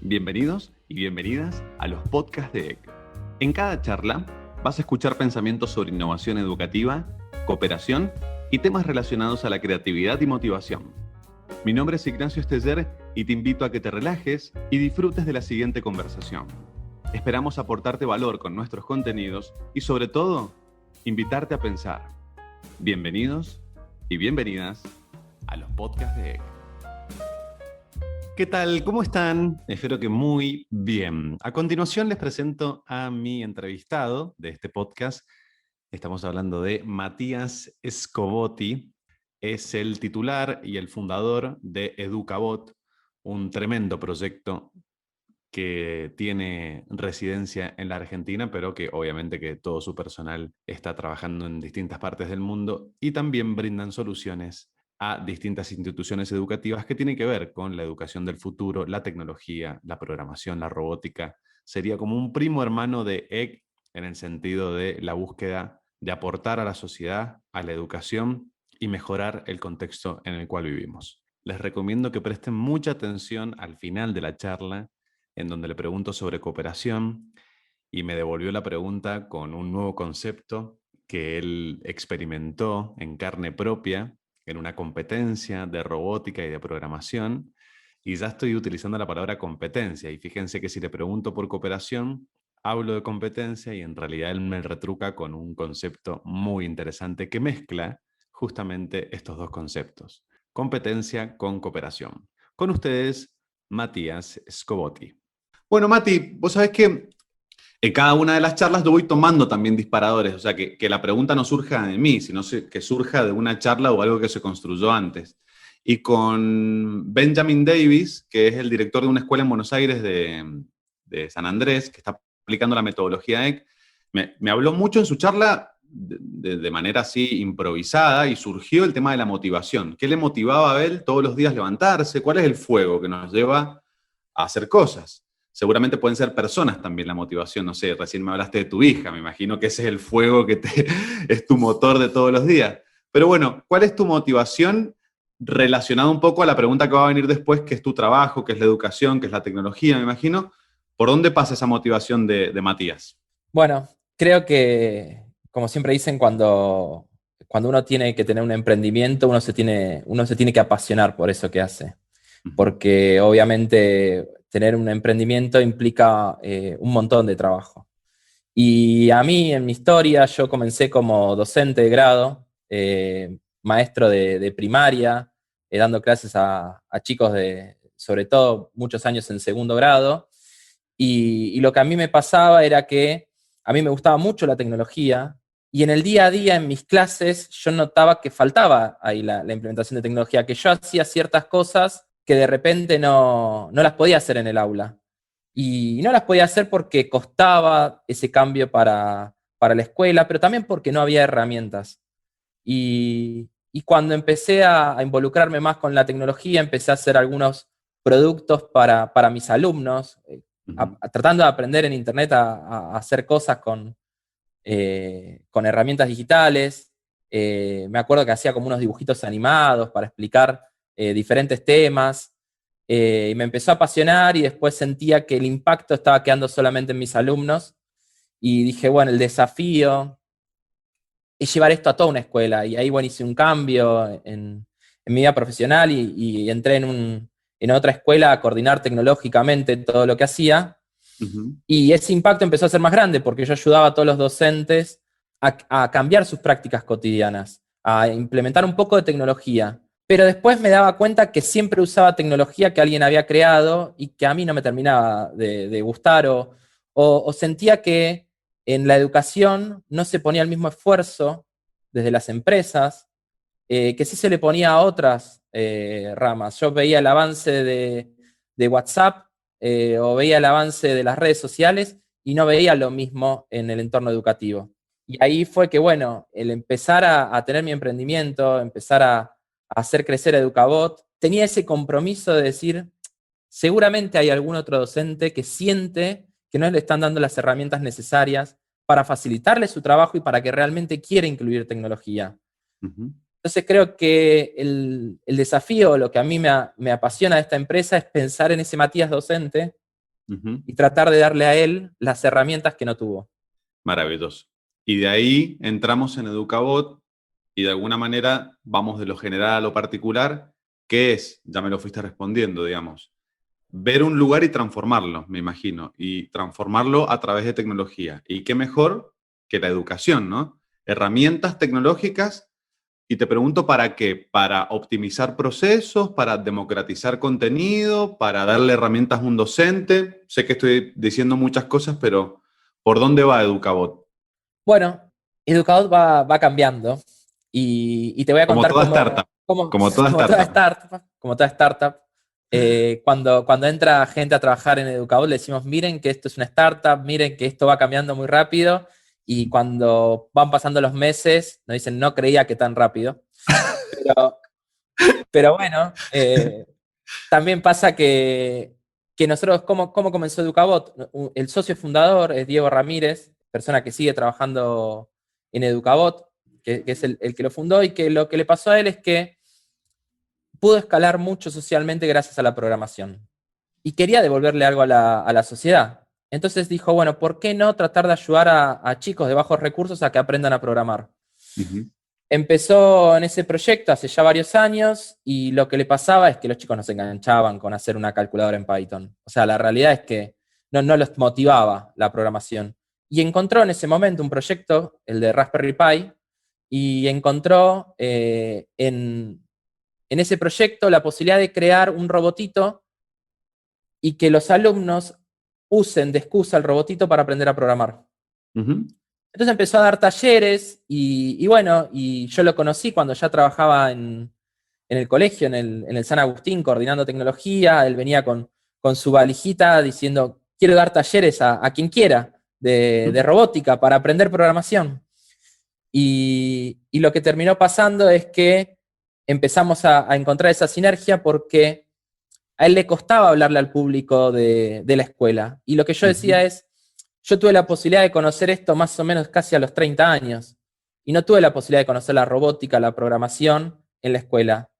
Bienvenidos y bienvenidas a los podcasts de EC. En cada charla vas a escuchar pensamientos sobre innovación educativa, cooperación y temas relacionados a la creatividad y motivación. Mi nombre es Ignacio Esteller y te invito a que te relajes y disfrutes de la siguiente conversación. Esperamos aportarte valor con nuestros contenidos y, sobre todo, invitarte a pensar. Bienvenidos y bienvenidas a los podcasts de EC. ¿Qué tal? ¿Cómo están? Espero que muy bien. A continuación les presento a mi entrevistado de este podcast. Estamos hablando de Matías Scobotti. Es el titular y el fundador de Educabot, un tremendo proyecto que tiene residencia en la Argentina, pero que obviamente que todo su personal está trabajando en distintas partes del mundo y también brindan soluciones a distintas instituciones educativas que tienen que ver con la educación del futuro, la tecnología, la programación, la robótica. Sería como un primo hermano de EC en el sentido de la búsqueda de aportar a la sociedad, a la educación y mejorar el contexto en el cual vivimos. Les recomiendo que presten mucha atención al final de la charla, en donde le pregunto sobre cooperación y me devolvió la pregunta con un nuevo concepto que él experimentó en carne propia en una competencia de robótica y de programación, y ya estoy utilizando la palabra competencia, y fíjense que si le pregunto por cooperación, hablo de competencia y en realidad él me retruca con un concepto muy interesante que mezcla justamente estos dos conceptos, competencia con cooperación. Con ustedes, Matías Scobotti. Bueno, Mati, vos sabés que en cada una de las charlas yo voy tomando también disparadores, o sea, que la pregunta no surja de mí, sino que surja de una charla o algo que se construyó antes. Y con Benjamin Davis, que es el director de una escuela en Buenos Aires de San Andrés, que está aplicando la metodología EC, me habló mucho en su charla de manera así improvisada y surgió el tema de la motivación. ¿Qué le motivaba a él todos los días levantarse? ¿Cuál es el fuego que nos lleva a hacer cosas? Seguramente pueden ser personas también la motivación, no sé, recién me hablaste de tu hija, me imagino que ese es el fuego que es tu motor de todos los días. Pero bueno, ¿cuál es tu motivación relacionada un poco a la pregunta que va a venir después, que es tu trabajo, que es la educación, que es la tecnología, me imagino? ¿Por dónde pasa esa motivación de Matías? Bueno, creo que, como siempre dicen, cuando uno tiene que tener un emprendimiento, uno se tiene que apasionar por eso que hace. Porque obviamente tener un emprendimiento implica un montón de trabajo. Y a mí, en mi historia, yo comencé como docente de grado, maestro de primaria, dando clases a chicos sobre todo, muchos años en segundo grado. Y lo que a mí me pasaba era que a mí me gustaba mucho la tecnología y en el día a día, en mis clases, yo notaba que faltaba ahí la implementación de tecnología, que yo hacía ciertas cosas que de repente no las podía hacer en el aula. Y no las podía hacer porque costaba ese cambio para la escuela, pero también porque no había herramientas. Y cuando empecé a involucrarme más con la tecnología, empecé a hacer algunos productos para mis alumnos, tratando de aprender en Internet a hacer cosas con herramientas digitales. Me acuerdo que hacía como unos dibujitos animados para explicar diferentes temas. Y me empezó a apasionar y después sentía que el impacto estaba quedando solamente en mis alumnos. Y dije, bueno, el desafío es llevar esto a toda una escuela. Y ahí, bueno, hice un cambio en mi vida profesional y entré en otra escuela a coordinar tecnológicamente todo lo que hacía. Uh-huh. Y ese impacto empezó a ser más grande porque yo ayudaba a todos los docentes a cambiar sus prácticas cotidianas, a implementar un poco de tecnología. Pero después me daba cuenta que siempre usaba tecnología que alguien había creado y que a mí no me terminaba de gustar o sentía que en la educación no se ponía el mismo esfuerzo desde las empresas que sí se le ponía a otras ramas. Yo veía el avance de WhatsApp o veía el avance de las redes sociales y no veía lo mismo en el entorno educativo. Y ahí fue que, bueno, el empezar a tener mi emprendimiento, empezar a hacer crecer Educabot, tenía ese compromiso de decir, seguramente hay algún otro docente que siente que no le están dando las herramientas necesarias para facilitarle su trabajo y para que realmente quiera incluir tecnología. Uh-huh. Entonces creo que el desafío, lo que a mí me apasiona de esta empresa es pensar en ese Matías docente Ujú. y tratar de darle a él las herramientas que no tuvo. Maravilloso. Y de ahí entramos en Educabot y de alguna manera vamos de lo general a lo particular, que es, ya me lo fuiste respondiendo, digamos, ver un lugar y transformarlo, me imagino, y transformarlo a través de tecnología. Y qué mejor que la educación, ¿no? Herramientas tecnológicas. Y te pregunto, ¿para qué? ¿Para optimizar procesos? ¿Para democratizar contenido? ¿Para darle herramientas a un docente? Sé que estoy diciendo muchas cosas, pero ¿por dónde va Educabot? Bueno, Educador va cambiando y te voy a Como contar toda startup. Como toda startup. como toda startup, cuando entra gente a trabajar en Educador, le decimos, miren que esto es una startup, miren que esto va cambiando muy rápido, y cuando van pasando los meses, nos dicen, no creía que tan rápido. Pero, pero bueno, también pasa que nosotros, ¿cómo comenzó Educabot? El socio fundador es Diego Ramírez, persona que sigue trabajando en Educabot, que es el que lo fundó, y que lo que le pasó a él es que pudo escalar mucho socialmente gracias a la programación. Y quería devolverle algo a la sociedad. Entonces dijo, bueno, ¿por qué no tratar de ayudar a chicos de bajos recursos a que aprendan a programar? Ujú. Empezó en ese proyecto hace ya varios años, y lo que le pasaba es que los chicos no se enganchaban con hacer una calculadora en Python. O sea, la realidad es que no los motivaba la programación. Y encontró en ese momento un proyecto, el de Raspberry Pi, y encontró en ese proyecto la posibilidad de crear un robotito y que los alumnos usen de excusa el robotito para aprender a programar. Ujú. Entonces empezó a dar talleres y bueno, y yo lo conocí cuando ya trabajaba en el colegio, en el San Agustín, coordinando tecnología. Él venía con su valijita diciendo, quiero dar talleres a quien quiera de robótica para aprender programación. Y lo que terminó pasando es que empezamos a encontrar esa sinergia porque a él le costaba hablarle al público de la escuela. Y lo que yo decía Ujú. es, yo tuve la posibilidad de conocer esto más o menos casi a los 30 años, y no tuve la posibilidad de conocer la robótica, la programación en la escuela.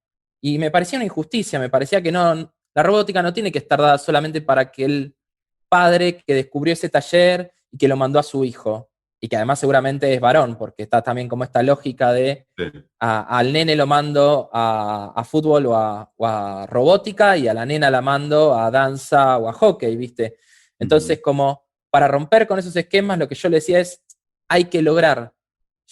Y me parecía una injusticia, me parecía que no, la robótica no tiene que estar dada solamente para que el padre que descubrió ese taller y que lo mandó a su hijo, y que además seguramente es varón, porque está también como esta lógica de Sí. al nene lo mando a fútbol o a robótica, y a la nena la mando a danza o a hockey, ¿viste? Ujú. Entonces, como para romper con esos esquemas, lo que yo le decía es, hay que lograr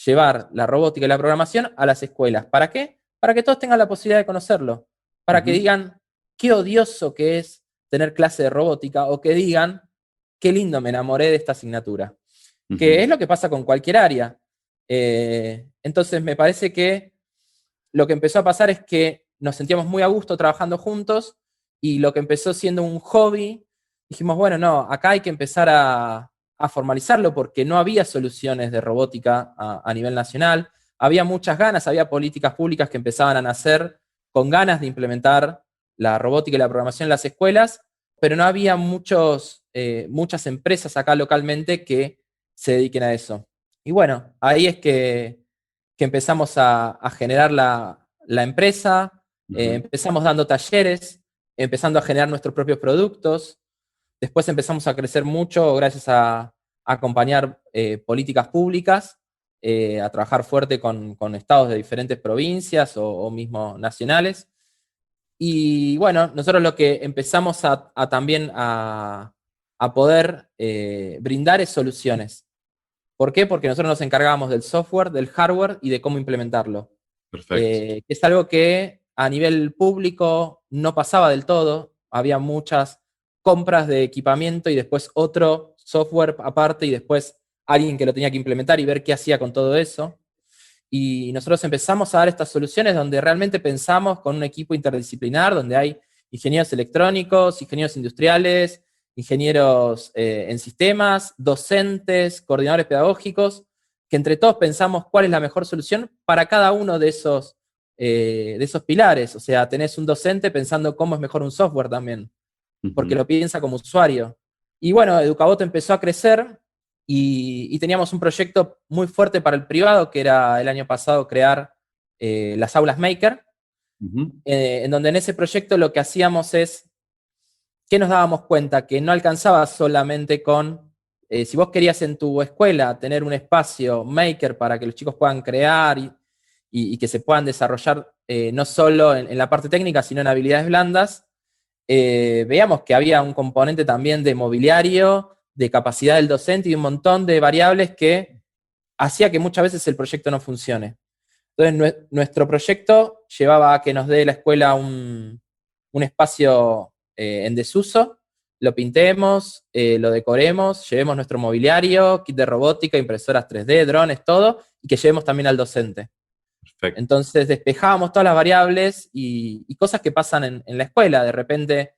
llevar la robótica y la programación a las escuelas. ¿Para qué? Para que todos tengan la posibilidad de conocerlo. Para que Ujú. digan, qué odioso que es tener clase de robótica, o que digan, qué lindo, me enamoré de esta asignatura. Que Ujú. es lo que pasa con cualquier área. Entonces me parece que lo que empezó a pasar es que nos sentíamos muy a gusto trabajando juntos, y lo que empezó siendo un hobby, dijimos, bueno, no, acá hay que empezar a formalizarlo, porque no había soluciones de robótica a nivel nacional, había muchas ganas, había políticas públicas que empezaban a nacer con ganas de implementar la robótica y la programación en las escuelas, pero no había muchas empresas acá localmente que se dediquen a eso. Y bueno, ahí es que empezamos a generar la empresa, Ujú. empezamos dando talleres, empezando a generar nuestros propios productos. Después empezamos a crecer mucho gracias a acompañar políticas públicas, a trabajar fuerte con estados de diferentes provincias o mismo nacionales. Y bueno, nosotros lo que empezamos a también a poder brindar es soluciones. ¿Por qué? Porque nosotros nos encargábamos del software, del hardware y de cómo implementarlo. Perfecto. Es algo que a nivel público no pasaba del todo. Había muchas compras de equipamiento y después otro software aparte, y después alguien que lo tenía que implementar y ver qué hacía con todo eso. Y nosotros empezamos a dar estas soluciones donde realmente pensamos con un equipo interdisciplinar, donde hay ingenieros electrónicos, ingenieros industriales, ingenieros en sistemas, docentes, coordinadores pedagógicos, que entre todos pensamos cuál es la mejor solución para cada uno de esos pilares. O sea, tenés un docente pensando cómo es mejor un software también, porque Ujú. lo piensa como usuario. Y bueno, Educabot empezó a crecer, y teníamos un proyecto muy fuerte para el privado, que era el año pasado crear las aulas Maker, Ujú. en donde en ese proyecto lo que hacíamos es ¿qué nos dábamos cuenta? Que no alcanzaba solamente con, si vos querías en tu escuela tener un espacio maker para que los chicos puedan crear y que se puedan desarrollar no solo en la parte técnica, sino en habilidades blandas, veíamos que había un componente también de mobiliario, de capacidad del docente y un montón de variables que hacía que muchas veces el proyecto no funcione. Entonces, nuestro proyecto llevaba a que nos dé la escuela un espacio en desuso, lo pintemos, lo decoremos, llevemos nuestro mobiliario, kit de robótica, impresoras 3D, drones, todo, y que llevemos también al docente. Perfecto. Entonces despejábamos todas las variables y cosas que pasan en la escuela. De repente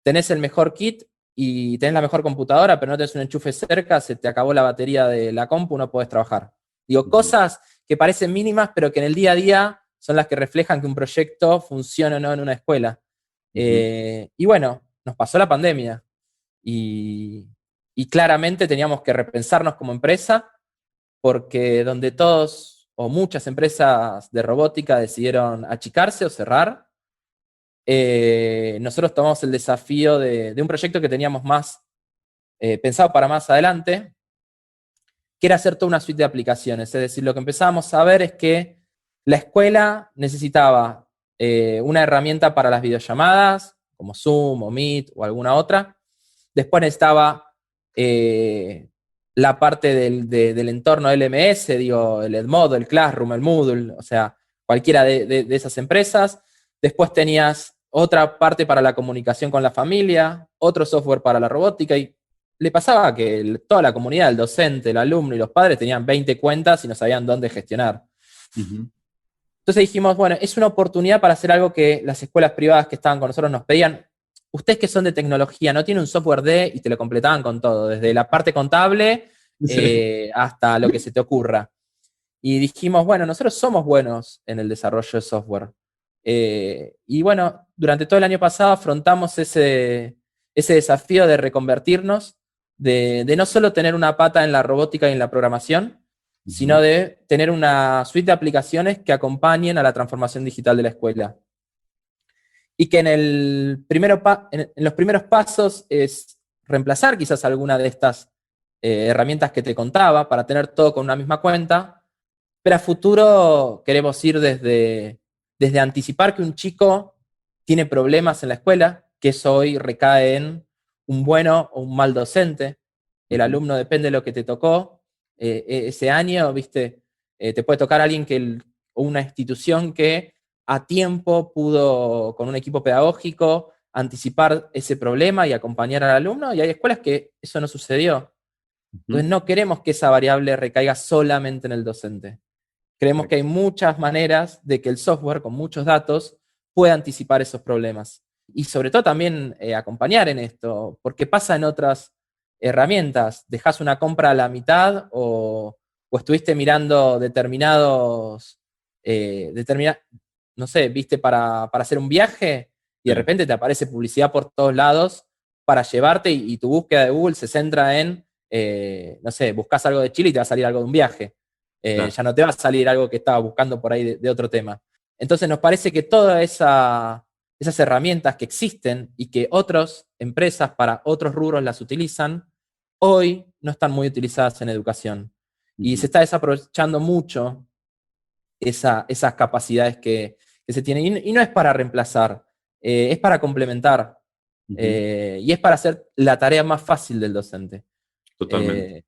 tenés el mejor kit y tenés la mejor computadora, pero no tenés un enchufe cerca, se te acabó la batería de la compu, no podés trabajar. Digo, cosas que parecen mínimas, pero que en el día a día son las que reflejan que un proyecto funciona o no en una escuela. Y bueno, nos pasó la pandemia y claramente teníamos que repensarnos como empresa, porque donde todos o muchas empresas de robótica decidieron achicarse o cerrar, nosotros tomamos el desafío de un proyecto que teníamos más pensado para más adelante, que era hacer toda una suite de aplicaciones. Es decir, lo que empezamos a ver es que la escuela necesitaba una herramienta para las videollamadas, como Zoom o Meet o alguna otra. Después necesitaba la parte del entorno LMS, digo, el Edmodo, el Classroom, el Moodle, o sea, cualquiera de esas empresas. Después tenías otra parte para la comunicación con la familia, otro software para la robótica, y le pasaba que toda la comunidad, el docente, el alumno y los padres tenían 20 cuentas y no sabían dónde gestionar. Entonces dijimos, bueno, es una oportunidad para hacer algo que las escuelas privadas que estaban con nosotros nos pedían. Ustedes que son de tecnología, ¿no tienen un software de? Y te lo completaban con todo, desde la parte contable hasta lo que se te ocurra. Y dijimos, bueno, nosotros somos buenos en el desarrollo de software. Y bueno, durante todo el año pasado afrontamos ese desafío de reconvertirnos, de no solo tener una pata en la robótica y en la programación, sino de tener una suite de aplicaciones que acompañen a la transformación digital de la escuela. Y que en los primeros pasos es reemplazar quizás alguna de estas herramientas que te contaba para tener todo con una misma cuenta, pero a futuro queremos ir desde anticipar que un chico tiene problemas en la escuela, que eso hoy recae en un bueno o un mal docente. El alumno depende de lo que te tocó. Ese año, viste, te puede tocar alguien o una institución que a tiempo pudo, con un equipo pedagógico, anticipar ese problema y acompañar al alumno, y hay escuelas que eso no sucedió. Entonces no queremos que esa variable recaiga solamente en el docente. Creemos que hay muchas maneras de que el software con muchos datos pueda anticipar esos problemas. Y sobre todo también acompañar en esto, porque pasa en otras herramientas. Dejas una compra a la mitad o estuviste mirando no sé, viste para hacer un viaje y de repente te aparece publicidad por todos lados para llevarte y tu búsqueda de Google se centra en, no sé, buscas algo de Chile y te va a salir algo de un viaje. Claro. Ya no te va a salir algo que estaba buscando por ahí de otro tema. Entonces nos parece que todas esas herramientas que existen y que otras empresas para otros rubros las utilizan, hoy no están muy utilizadas en educación. Y se está desaprovechando mucho esas capacidades que se tienen. Y no es para reemplazar, es para complementar. Y es para hacer la tarea más fácil del docente. Totalmente.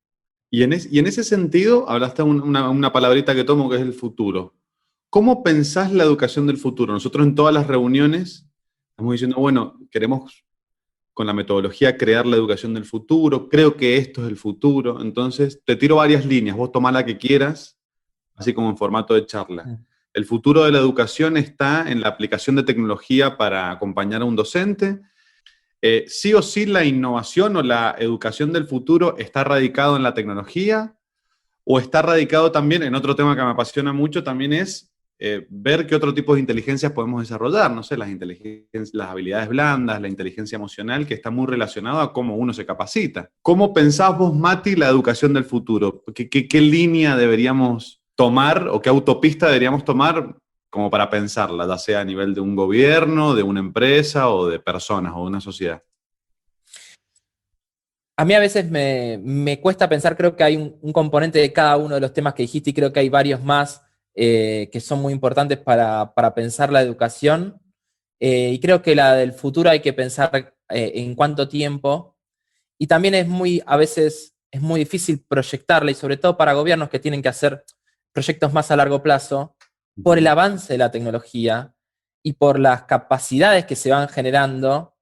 Y en ese sentido, hablaste una palabrita que tomo que es el futuro. ¿Cómo pensás la educación del futuro? Nosotros en todas las reuniones estamos diciendo, bueno, queremos con la metodología crear la educación del futuro, creo que esto es el futuro. Entonces, te tiro varias líneas, vos tomá la que quieras, así como en formato de charla. El futuro de la educación está en la aplicación de tecnología para acompañar a un docente. Sí o sí la innovación o la educación del futuro está radicado en la tecnología o está radicado también en otro tema que me apasiona mucho, también es ver qué otro tipo de inteligencias podemos desarrollar, no sé, las habilidades blandas, la inteligencia emocional, que está muy relacionado a cómo uno se capacita. ¿Cómo pensás vos, Mati, la educación del futuro? ¿Qué línea deberíamos tomar o qué autopista deberíamos tomar como para pensarla, ya sea a nivel de un gobierno, de una empresa o de personas o de una sociedad? A mí a veces me cuesta pensar, creo que hay un componente de cada uno de los temas que dijiste y creo que hay varios más que son muy importantes para pensar la educación. Y creo que la del futuro hay que pensar en cuánto tiempo. Y también a veces es muy difícil proyectarla y sobre todo para gobiernos que tienen que hacer proyectos más a largo plazo por el Ujú. avance de la tecnología y por las capacidades que se van generando.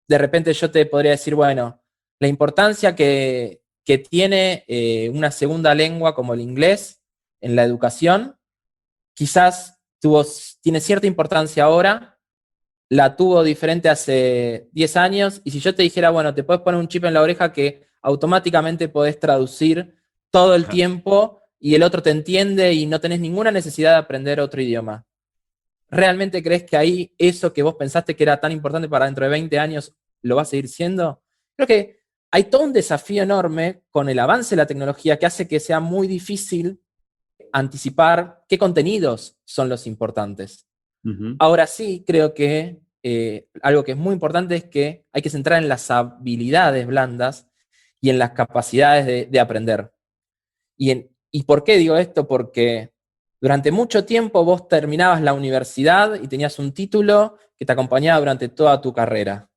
De repente yo te podría decir, bueno, la importancia que tiene una segunda lengua como el inglés en la educación, quizás tiene cierta importancia ahora, la tuvo diferente hace 10 años, y si yo te dijera, bueno, te puedes poner un chip en la oreja que automáticamente podés traducir todo el Claro. tiempo y el otro te entiende y no tenés ninguna necesidad de aprender otro idioma. ¿Realmente crees que ahí eso que vos pensaste que era tan importante para dentro de 20 años lo va a seguir siendo? Creo que hay todo un desafío enorme con el avance de la tecnología que hace que sea muy difícil anticipar qué contenidos son los importantes. Ujú. Ahora sí, creo que algo que es muy importante es que hay que centrar en las habilidades blandas y en las capacidades de aprender. ¿Y por qué digo esto? Porque durante mucho tiempo vos terminabas la universidad y tenías un título que te acompañaba durante toda tu carrera.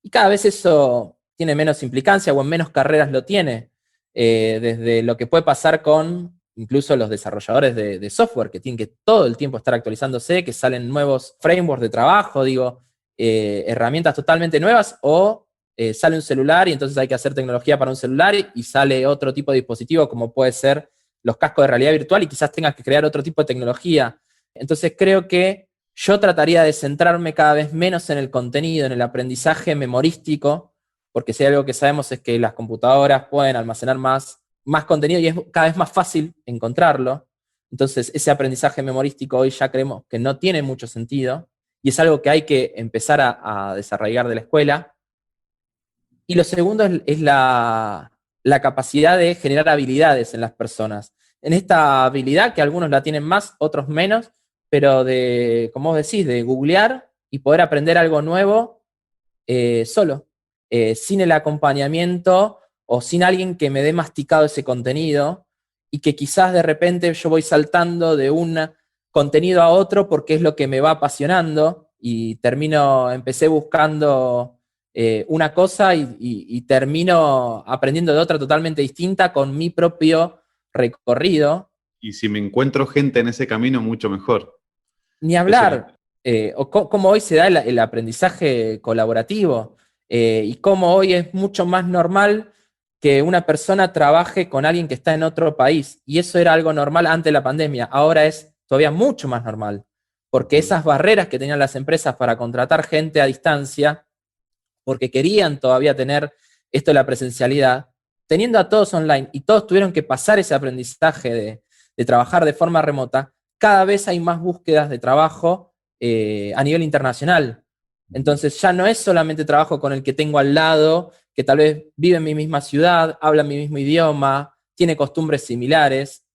Y cada vez eso tiene menos implicancia o en menos carreras lo tiene. Desde lo que puede pasar con incluso los desarrolladores de software que tienen que todo el tiempo estar actualizándose, que salen nuevos frameworks de trabajo, digo, herramientas totalmente nuevas, o sale un celular y entonces hay que hacer tecnología para un celular y sale otro tipo de dispositivo como puede ser los cascos de realidad virtual y quizás tengas que crear otro tipo de tecnología. Entonces creo que yo trataría de centrarme cada vez menos en el contenido, en el aprendizaje memorístico, porque si hay algo que sabemos es que las computadoras pueden almacenar más contenido y es cada vez más fácil encontrarlo. Entonces, ese aprendizaje memorístico hoy ya creemos que no tiene mucho sentido y es algo que hay que empezar a desarrollar de la escuela. Y lo segundo es la capacidad de generar habilidades en las personas. En esta habilidad, que algunos la tienen más, otros menos, pero como vos decís, de googlear y poder aprender algo nuevo solo, sin el acompañamiento o sin alguien que me dé masticado ese contenido y que quizás de repente yo voy saltando de un contenido a otro porque es lo que me va apasionando y empecé buscando una cosa y termino aprendiendo de otra totalmente distinta con mi propio recorrido. Y si me encuentro gente en ese camino, mucho mejor. Ni Eso, hablar, cómo hoy se da el aprendizaje colaborativo y cómo hoy es mucho más normal que una persona trabaje con alguien que está en otro país. Y eso era algo normal antes de la pandemia. Ahora es todavía mucho más normal, porque ujú. esas barreras que tenían las empresas para contratar gente a distancia, porque querían todavía tener esto de la presencialidad, teniendo a todos online y todos tuvieron que pasar ese aprendizaje de trabajar de forma remota, cada vez hay más búsquedas de trabajo a nivel internacional. Entonces ya no es solamente trabajo con el que tengo al lado, que tal vez vive en mi misma ciudad, habla mi mismo idioma, tiene costumbres similares,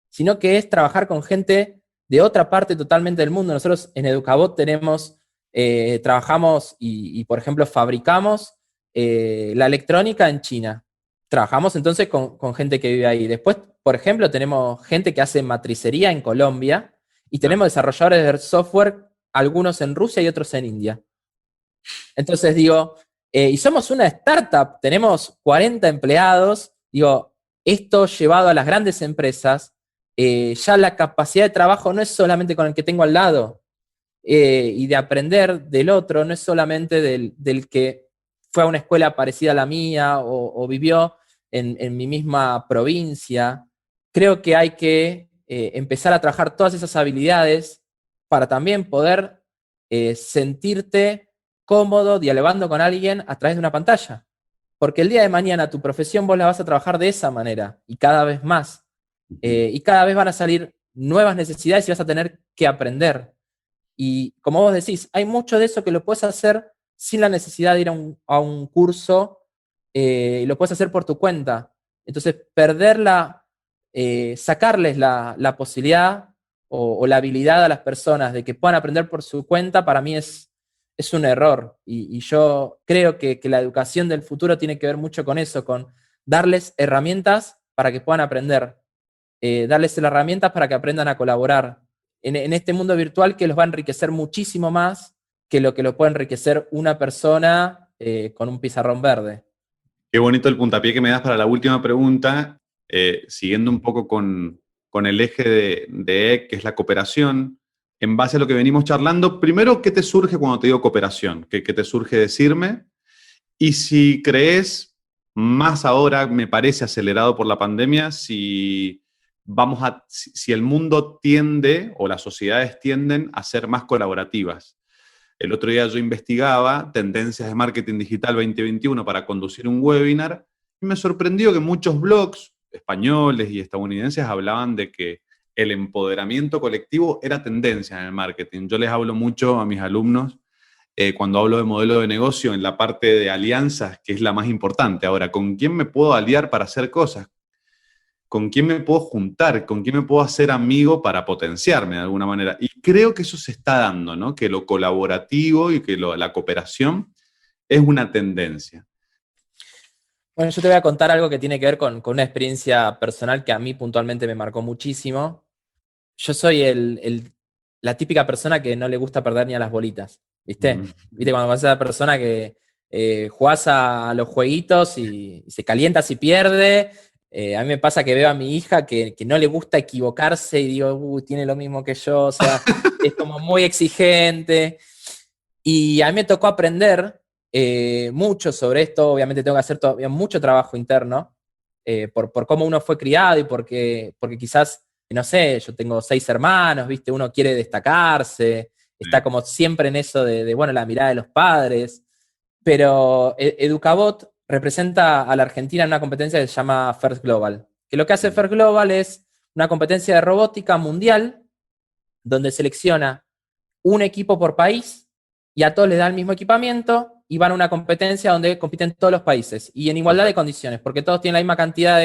sino que es trabajar con gente de otra parte totalmente del mundo. Nosotros en Educabot trabajamos por ejemplo, fabricamos la electrónica en China. Trabajamos entonces con gente que vive ahí. Después, por ejemplo, tenemos gente que hace matricería en Colombia y tenemos Claro. desarrolladores de software, algunos en Rusia y otros en India. Entonces digo, y somos una startup, tenemos 40 empleados, digo, esto llevado a las grandes empresas, ya la capacidad de trabajo no es solamente con el que tengo al lado, y de aprender del otro, no es solamente del que fue a una escuela parecida a la mía o vivió en mi misma provincia. Creo que hay que empezar a trabajar todas esas habilidades para también poder sentirte cómodo dialogando con alguien a través de una pantalla. Porque el día de mañana tu profesión vos la vas a trabajar de esa manera y cada vez más. Ujú. Y cada vez van a salir nuevas necesidades y vas a tener que aprender. Y como vos decís, hay mucho de eso que lo puedes hacer sin la necesidad de ir a un curso, y lo puedes hacer por tu cuenta. Entonces, sacarles la posibilidad o la habilidad a las personas de que puedan aprender por su cuenta, para mí es un error. Y yo creo que la educación del futuro tiene que ver mucho con eso, con darles herramientas para que puedan aprender, darles las herramientas para que aprendan a colaborar en este mundo virtual que los va a enriquecer muchísimo más que lo que lo puede enriquecer una persona con un pizarrón verde. Qué bonito el puntapié que me das para la última pregunta, siguiendo un poco con el eje de EC, que es la cooperación. En base a lo que venimos charlando, primero, ¿qué te surge cuando te digo cooperación? ¿Qué te surge decirme? Y si crees, más ahora me parece acelerado por la pandemia, si el mundo tiende o las sociedades tienden a ser más colaborativas. El otro día yo investigaba tendencias de marketing digital 2021 para conducir un webinar y me sorprendió que muchos blogs españoles y estadounidenses hablaban de que el empoderamiento colectivo era tendencia en el marketing. Yo les hablo mucho a mis alumnos cuando hablo de modelo de negocio en la parte de alianzas, que es la más importante. Ahora, ¿con quién me puedo aliar para hacer cosas? ¿Con quién me puedo juntar? ¿Con quién me puedo hacer amigo para potenciarme de alguna manera? Y creo que eso se está dando, ¿no? Que lo colaborativo y que la cooperación es una tendencia. Bueno, yo te voy a contar algo que tiene que ver con una experiencia personal que a mí puntualmente me marcó muchísimo. Yo soy la típica persona que no le gusta perder ni a las bolitas, ¿viste? ¿Viste cuando vas a la persona que jugás a los jueguitos y se calienta si pierde? A mí me pasa que veo a mi hija que no le gusta equivocarse y digo, tiene lo mismo que yo, o sea, es como muy exigente. Y a mí me tocó aprender mucho sobre esto, obviamente tengo que hacer todavía mucho trabajo interno, por cómo uno fue criado y porque quizás, no sé, yo tengo 6 hermanos, ¿viste? Uno quiere destacarse, está Sí. como siempre en eso bueno, la mirada de los padres, pero Educabot representa a la Argentina en una competencia que se llama First Global, que lo que hace First Global es una competencia de robótica mundial donde selecciona un equipo por país y a todos les da el mismo equipamiento y van a una competencia donde compiten todos los países y en igualdad de Perfecto. condiciones, porque todos tienen la misma cantidad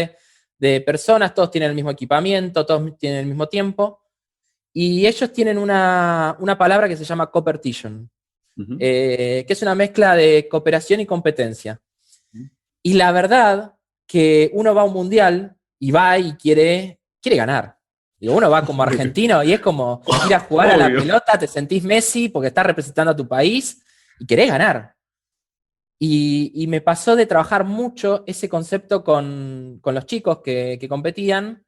de personas, todos tienen el mismo equipamiento, todos tienen el mismo tiempo y ellos tienen una palabra que se llama competition, Ujú. que es una mezcla de cooperación y competencia. Y la verdad que uno va a un mundial y va y quiere ganar. Digo, uno va como Obvio. argentino y es como ir a jugar a la Obvio. pelota, te sentís Messi porque estás representando a tu país y querés ganar. Y me pasó de trabajar mucho ese concepto con los chicos que competían,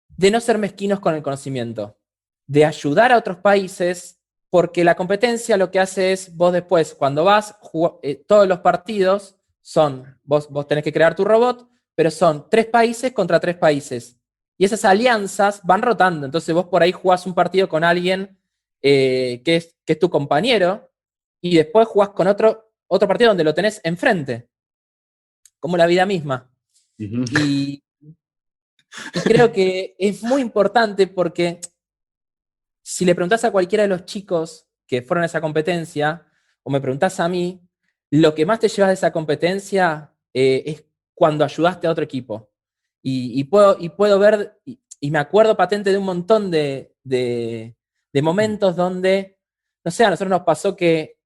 de no ser mezquinos con el conocimiento, de ayudar a otros países, porque la competencia lo que hace es, vos después, cuando vas, todos los partidos son, vos tenés que crear tu robot, pero son 3 países contra 3 países. Y esas alianzas van rotando, entonces vos por ahí jugás un partido con alguien que es tu compañero, y después jugás con otro partido donde lo tenés enfrente, como la vida misma. Ujú. Y, y creo que es muy importante porque si le preguntás a cualquiera de los chicos que fueron a esa competencia, o me preguntás a mí, lo que más te llevas de esa competencia es cuando ayudaste a otro equipo. Y puedo ver, y me acuerdo patente de un montón de momentos donde, no sé, a nosotros nos pasó que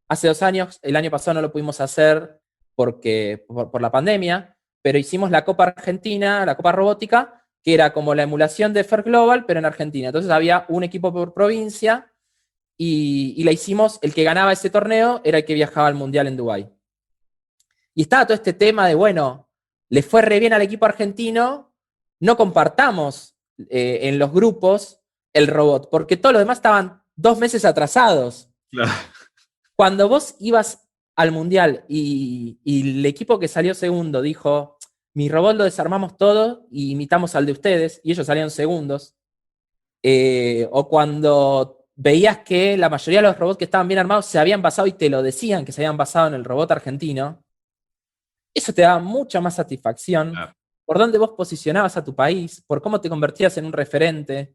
hace 2 años, el año pasado no lo pudimos hacer por la pandemia, pero hicimos la Copa Argentina, la Copa Robótica, que era como la emulación de Fair Global, pero en Argentina. Entonces había un equipo por provincia y la hicimos, el que ganaba ese torneo era el que viajaba al Mundial en Dubái. Y estaba todo este tema de, bueno, le fue re bien al equipo argentino, no compartamos en los grupos el robot, porque todos los demás estaban 2 meses atrasados. Claro. Cuando vos ibas al Mundial y el equipo que salió segundo dijo, mi robot lo desarmamos todo y imitamos al de ustedes, y ellos salieron segundos, o cuando veías que la mayoría de los robots que estaban bien armados se habían basado y te lo decían que se habían basado en el robot argentino, eso te daba mucha más satisfacción Claro. por dónde vos posicionabas a tu país, por cómo te convertías en un referente,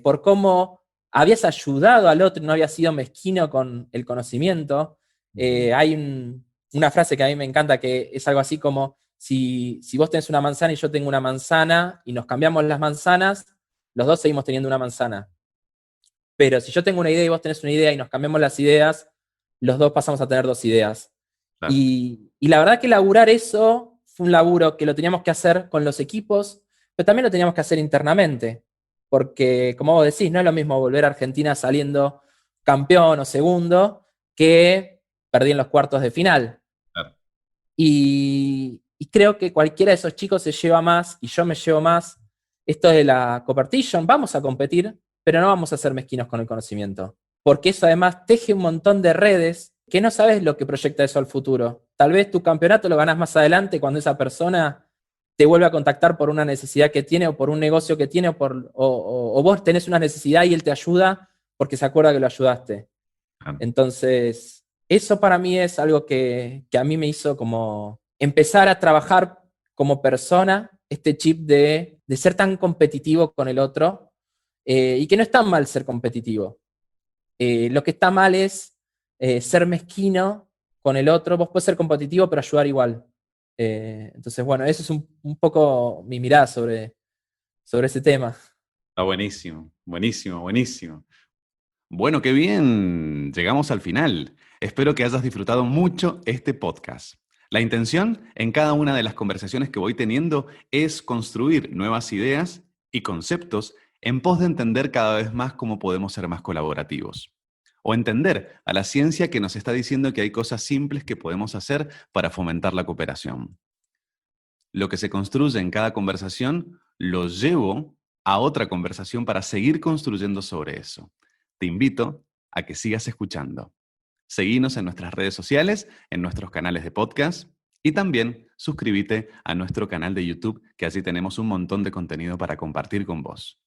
por cómo habías ayudado al otro y no habías sido mezquino con el conocimiento. Hay una frase que a mí me encanta que es algo así como, si vos tenés una manzana y yo tengo una manzana y nos cambiamos las manzanas, los dos seguimos teniendo una manzana. Pero si yo tengo una idea y vos tenés una idea y nos cambiamos las ideas, los dos pasamos a tener dos ideas. Claro. Y la verdad que laburar eso fue un laburo que lo teníamos que hacer con los equipos, pero también lo teníamos que hacer internamente, porque como vos decís, no es lo mismo volver a Argentina saliendo campeón o segundo que perdí en los cuartos de final. Claro. Y creo que cualquiera de esos chicos se lleva más y yo me llevo más esto de la competition. Vamos a competir, pero no vamos a ser mezquinos con el conocimiento. Porque eso además teje un montón de redes que no sabes lo que proyecta eso al futuro. Tal vez tu campeonato lo ganás más adelante cuando esa persona te vuelve a contactar por una necesidad que tiene o por un negocio que tiene o vos tenés una necesidad y él te ayuda porque se acuerda que lo ayudaste. Claro. Entonces, eso para mí es algo que a mí me hizo como empezar a trabajar como persona, este chip de ser tan competitivo con el otro, y que no está mal ser competitivo. Lo que está mal es ser mezquino con el otro. Vos podés ser competitivo, pero ayudar igual. Entonces, bueno, eso es un poco mi mirada sobre ese tema. Está buenísimo, buenísimo, buenísimo. Bueno, qué bien, llegamos al final. Espero que hayas disfrutado mucho este podcast. La intención en cada una de las conversaciones que voy teniendo es construir nuevas ideas y conceptos en pos de entender cada vez más cómo podemos ser más colaborativos. O entender a la ciencia que nos está diciendo que hay cosas simples que podemos hacer para fomentar la cooperación. Lo que se construye en cada conversación lo llevo a otra conversación para seguir construyendo sobre eso. Te invito a que sigas escuchando. Seguinos en nuestras redes sociales, en nuestros canales de podcast y también suscríbete a nuestro canal de YouTube, que así tenemos un montón de contenido para compartir con vos.